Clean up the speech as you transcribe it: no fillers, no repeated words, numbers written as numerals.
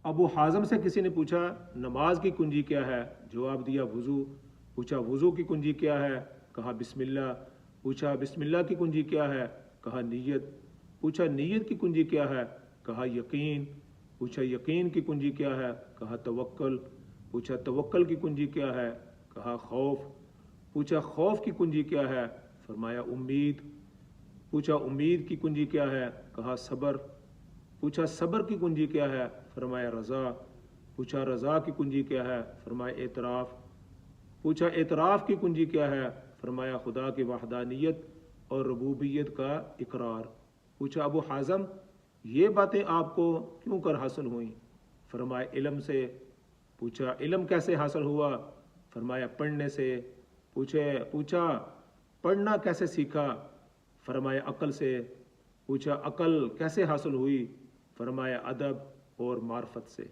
ابو حازم سے کسی نے پوچھا نماز کی کنجی کیا ہے؟ جواب دیا وضو۔ پوچھا وضو کی کنجی کیا ہے؟ کہا بسم اللہ۔ پوچھا بسم اللہ کی کنجی کیا ہے؟ کہا نیت۔ پوچھا نیت کی کنجی کیا ہے؟ کہا یقین۔ پوچھا یقین کی کنجی کیا ہے؟ کہا توکل۔ پوچھا توکل کی کنجی کیا ہے؟ کہا خوف۔ پوچھا خوف کی کنجی کیا ہے؟ فرمایا امید۔ پوچھا امید کی کنجی کیا ہے؟ کہا صبر۔ پوچھا صبر کی کنجی کیا ہے؟ فرمایا رضا۔ پوچھا رضا کی کنجی کیا ہے؟ فرمایا اعتراف۔ پوچھا اعتراف کی کنجی کیا ہے؟ فرمایا خدا کی وحدانیت اور ربوبیت کا اقرار۔ پوچھا ابو حازم یہ باتیں آپ کو کیوں کر حاصل ہوئیں؟ فرمایا علم سے۔ پوچھا علم کیسے حاصل ہوا؟ فرمایا پڑھنے سے۔ پوچھا پڑھنا کیسے سیکھا؟ فرمایا عقل سے۔ پوچھا عقل کیسے حاصل ہوئی؟ فرمایا ادب اور معرفت سے۔